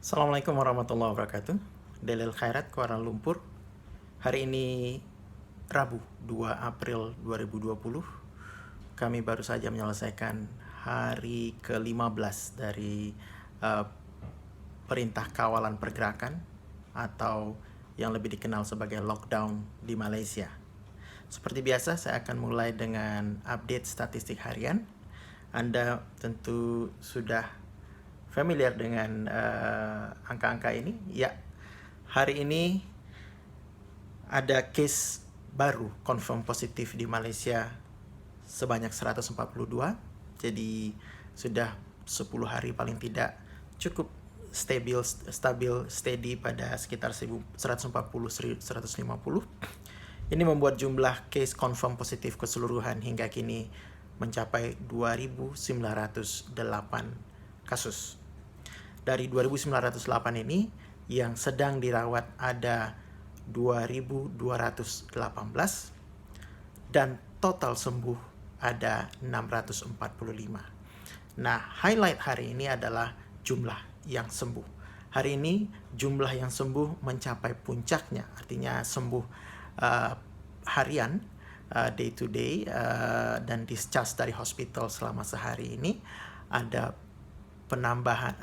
Assalamualaikum warahmatullahi wabarakatuh. Dalil Khairat, Kuala Lumpur. Hari ini Rabu 2 April 2020. Kami baru saja menyelesaikan hari ke-15 dari perintah kawalan pergerakan atau yang lebih dikenal sebagai lockdown di Malaysia. Seperti biasa, saya akan mulai dengan update statistik harian. Anda tentu sudah familiar dengan angka-angka ini. Ya, hari ini ada case baru confirm positif di Malaysia sebanyak 142. Jadi sudah 10 hari paling tidak cukup stabil steady pada sekitar 140-150. Ini membuat jumlah case confirm positif keseluruhan hingga kini mencapai 2.908 kasus. Dari 2.908 ini, yang sedang dirawat ada 2.218 dan total sembuh ada 645. Nah, highlight hari ini adalah jumlah yang sembuh. Hari ini jumlah yang sembuh mencapai puncaknya, artinya sembuh harian, day to day, dan discharge dari hospital selama sehari ini ada penambahan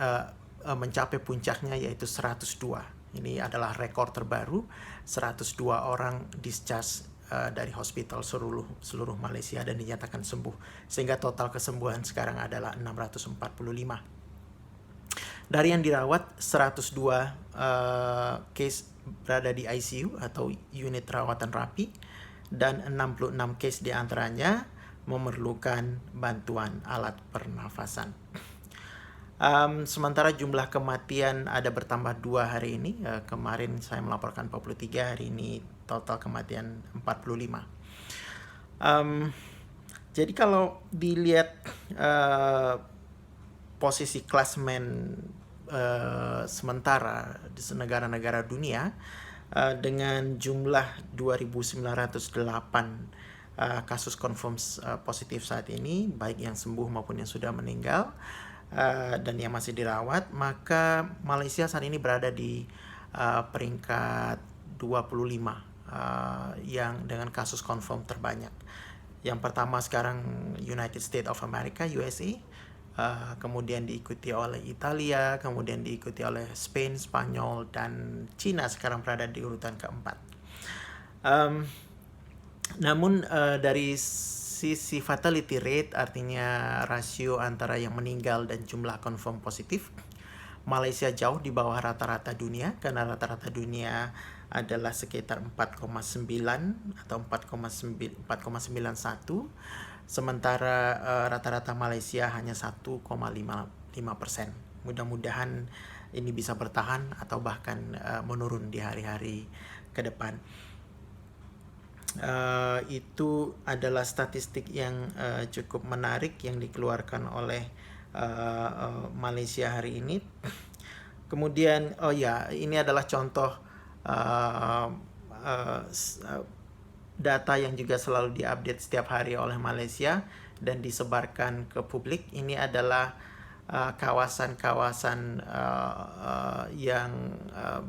mencapai puncaknya yaitu 102. Ini adalah rekor terbaru, 102 orang discharge dari hospital seluruh Malaysia dan dinyatakan sembuh. Sehingga total kesembuhan sekarang adalah 645. Dari yang dirawat, 102 case berada di ICU atau unit rawatan rapi dan 66 case diantaranya memerlukan bantuan alat pernafasan. Sementara jumlah kematian ada bertambah 2 hari ini. Kemarin saya melaporkan 43, hari ini total kematian 45. Jadi kalau dilihat posisi klasmen sementara di negara-negara dunia dengan jumlah 2.908 kasus confirm positif saat ini, baik yang sembuh maupun yang sudah meninggal dan yang masih dirawat, maka Malaysia saat ini berada di peringkat 25 yang dengan kasus confirm terbanyak. Yang pertama sekarang United States of America, USA, kemudian diikuti oleh Italia, kemudian diikuti oleh Spain, Spanyol, dan Cina sekarang berada di urutan keempat. Namun dari sisi fatality rate, artinya rasio antara yang meninggal dan jumlah confirm positif, Malaysia jauh di bawah rata-rata dunia, karena rata-rata dunia adalah sekitar 4,9 atau 4,91, sementara rata-rata Malaysia hanya 1,5%. Mudah-mudahan ini bisa bertahan atau bahkan menurun di hari-hari ke depan. Itu adalah statistik yang cukup menarik yang dikeluarkan oleh Malaysia hari ini. Kemudian, ini adalah contoh data yang juga selalu diupdate setiap hari oleh Malaysia dan disebarkan ke publik. Ini adalah kawasan-kawasan yang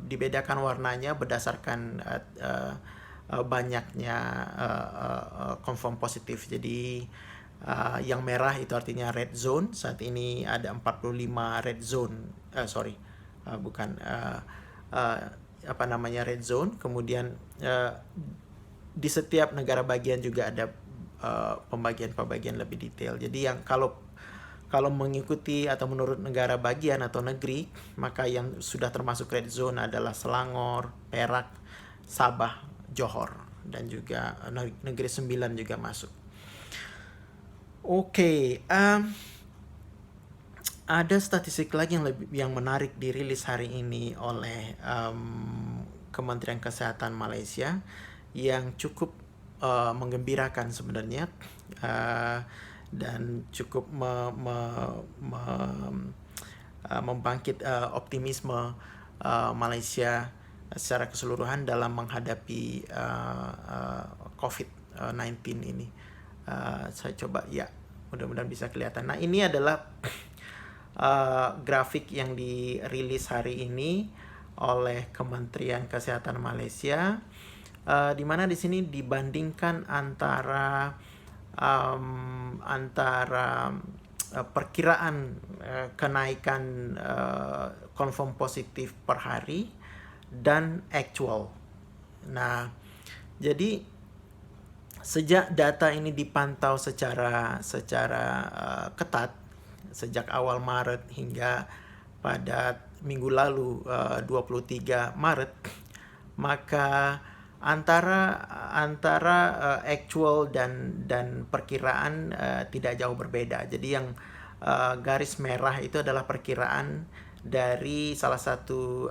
dibedakan warnanya berdasarkan banyaknya confirm positif. Jadi yang merah itu artinya red zone. Saat ini ada 45 red zone. Red zone. Kemudian di setiap negara bagian juga ada pembagian lebih detail. Jadi yang kalau mengikuti atau menurut negara bagian atau negeri, maka yang sudah termasuk red zone adalah Selangor, Perak, Sabah, Johor, dan juga negeri Sembilan juga masuk. Ada statistik lagi yang menarik dirilis hari ini oleh Kementerian Kesehatan Malaysia yang cukup menggembirakan sebenarnya dan cukup membangkit optimisme Malaysia secara keseluruhan dalam menghadapi COVID-19 ini. Saya coba, ya, mudah-mudahan bisa kelihatan. Nah, ini adalah grafik yang dirilis hari ini oleh Kementerian Kesehatan Malaysia, di mana di sini dibandingkan antara perkiraan kenaikan confirm positif per hari dan actual. Nah, jadi sejak data ini dipantau secara ketat sejak awal Maret hingga pada minggu lalu 23 Maret, maka antara actual dan perkiraan tidak jauh berbeda. Jadi yang garis merah itu adalah perkiraan dari salah satu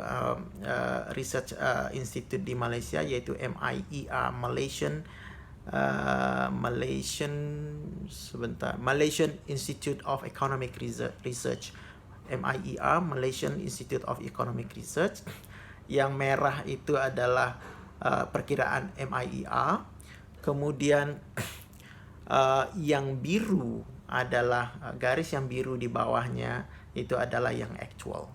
research institute di Malaysia, yaitu MIER, Malaysian Institute of Economic Research, MIER, Malaysian Institute of Economic Research. Yang merah itu adalah perkiraan MIER, kemudian yang biru adalah garis yang biru di bawahnya itu adalah yang actual.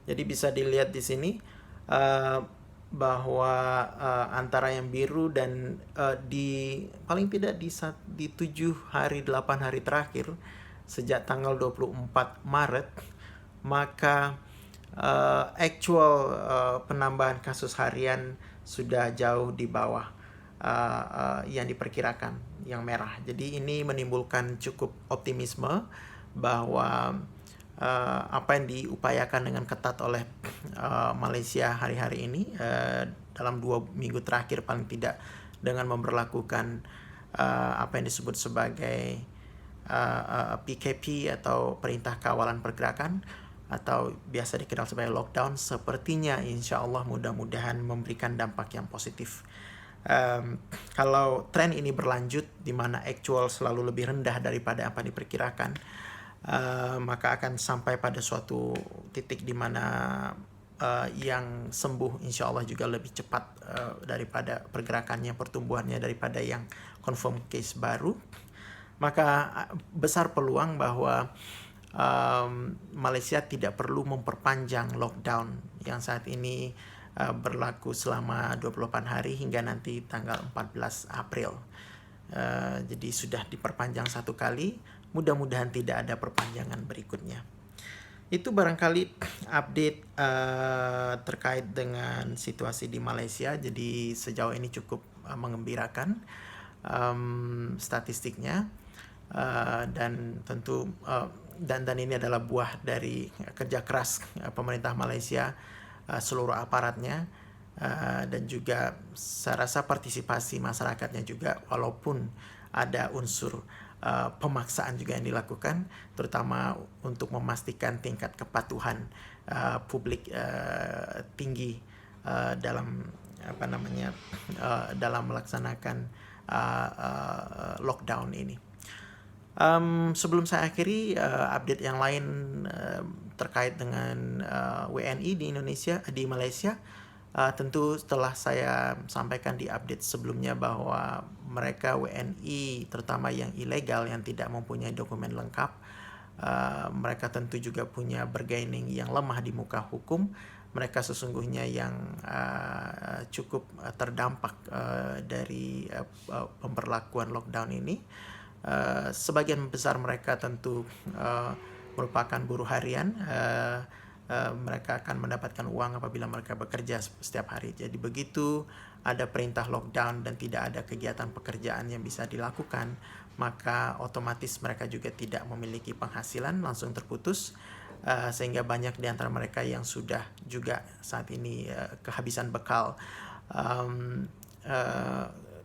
Jadi bisa dilihat di sini bahwa antara yang biru dan di paling tidak di 7 hari 8 hari terakhir sejak tanggal 24 Maret, maka actual penambahan kasus harian sudah jauh di bawah yang diperkirakan, yang merah. Jadi ini menimbulkan cukup optimisme bahwa apa yang diupayakan dengan ketat oleh Malaysia hari-hari ini dalam 2 minggu terakhir paling tidak, dengan memberlakukan apa yang disebut sebagai PKP atau Perintah Kawalan Pergerakan atau biasa dikenal sebagai lockdown, sepertinya insya Allah mudah-mudahan memberikan dampak yang positif. Kalau tren ini berlanjut di mana actual selalu lebih rendah daripada apa yang diperkirakan, maka akan sampai pada suatu titik di mana yang sembuh insya Allah juga lebih cepat daripada pergerakannya, pertumbuhannya, daripada yang confirm case baru. Maka besar peluang bahwa Malaysia tidak perlu memperpanjang lockdown yang saat ini berlaku selama 28 hari hingga nanti tanggal 14 April. Jadi sudah diperpanjang 1 kali, mudah-mudahan tidak ada perpanjangan berikutnya. Itu barangkali update terkait dengan situasi di Malaysia. Jadi sejauh ini cukup mengembirakan statistiknya, dan tentu dan ini adalah buah dari kerja keras pemerintah Malaysia, seluruh aparatnya, dan juga saya rasa partisipasi masyarakatnya juga, walaupun ada unsur pemaksaan juga yang dilakukan, terutama untuk memastikan tingkat kepatuhan publik tinggi dalam dalam melaksanakan lockdown ini. Sebelum saya akhiri, update yang lain terkait dengan WNI di Indonesia, di Malaysia, tentu setelah saya sampaikan di update sebelumnya bahwa mereka WNI, terutama yang ilegal yang tidak mempunyai dokumen lengkap, mereka tentu juga punya bargaining yang lemah di muka hukum. Mereka sesungguhnya yang cukup terdampak dari pemberlakuan lockdown ini. Sebagian besar mereka tentu merupakan buruh harian. Mereka akan mendapatkan uang apabila mereka bekerja setiap hari. Jadi begitu ada perintah lockdown dan tidak ada kegiatan pekerjaan yang bisa dilakukan, maka otomatis mereka juga tidak memiliki penghasilan, langsung terputus, sehingga banyak di antara mereka yang sudah juga saat ini kehabisan bekal.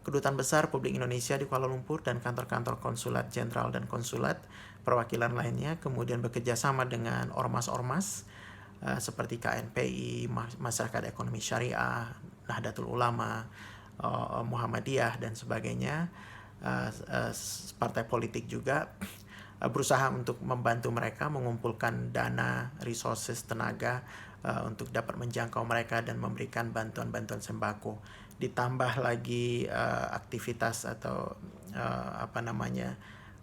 Kedutaan Besar Republik Indonesia di Kuala Lumpur dan kantor-kantor konsulat jenderal dan konsulat perwakilan lainnya kemudian bekerja sama dengan ormas-ormas seperti KNPI, Masyarakat Ekonomi Syariah, Nahdlatul Ulama, Muhammadiyah dan sebagainya, partai politik juga, berusaha untuk membantu mereka mengumpulkan dana, resources, tenaga untuk dapat menjangkau mereka dan memberikan bantuan-bantuan sembako. Ditambah lagi aktivitas atau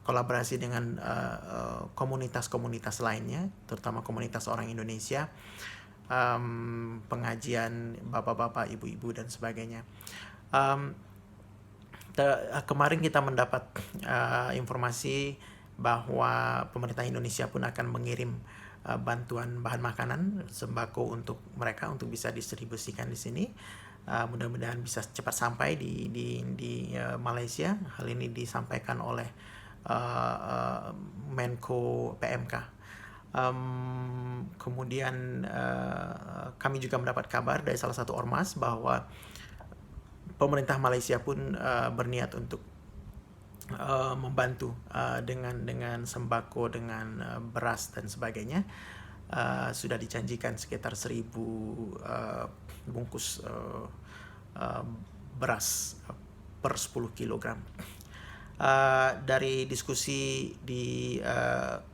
kolaborasi dengan komunitas-komunitas lainnya, terutama komunitas orang Indonesia, pengajian bapak-bapak, ibu-ibu dan sebagainya. Kemarin kita mendapat informasi bahwa pemerintah Indonesia pun akan mengirim bantuan bahan makanan sembako untuk mereka untuk bisa distribusikan di sini. Mudah-mudahan bisa cepat sampai di Malaysia. Hal ini disampaikan oleh Menko PMK. Kemudian kami juga mendapat kabar dari salah satu ormas bahwa pemerintah Malaysia pun berniat untuk membantu dengan sembako, dengan beras dan sebagainya. Sudah dijanjikan sekitar 1.000 bungkus beras per 10 kilogram. Dari diskusi di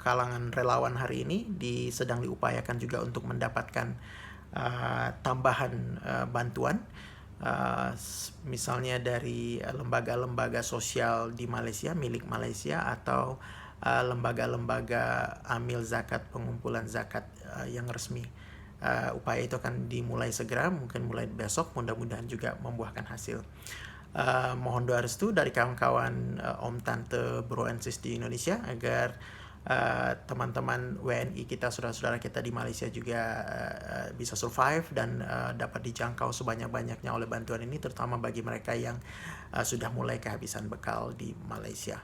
kalangan relawan hari ini sedang diupayakan juga untuk mendapatkan tambahan bantuan, misalnya dari lembaga-lembaga sosial di Malaysia, milik Malaysia, atau lembaga-lembaga amil zakat, pengumpulan zakat yang resmi. Upaya itu akan dimulai segera, mungkin mulai besok, mudah-mudahan juga membuahkan hasil. Mohon doa restu dari kawan-kawan, om, tante, bro and sis di Indonesia agar teman-teman WNI kita, saudara-saudara kita di Malaysia juga bisa survive dan dapat dijangkau sebanyak-banyaknya oleh bantuan ini, terutama bagi mereka yang sudah mulai kehabisan bekal di Malaysia.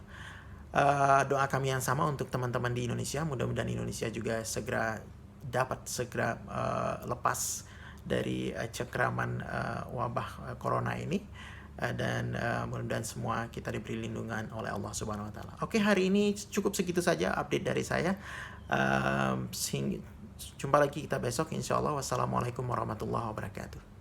Doa kami yang sama untuk teman-teman di Indonesia, mudah-mudahan Indonesia juga dapat segera lepas dari cengkraman wabah corona ini, dan mudah-mudahan semua kita diberi lindungan oleh Allah Subhanahu wa taala. Oke, hari ini cukup segitu saja update dari saya. Jumpa lagi kita besok insyaallah. Wassalamualaikum warahmatullahi wabarakatuh.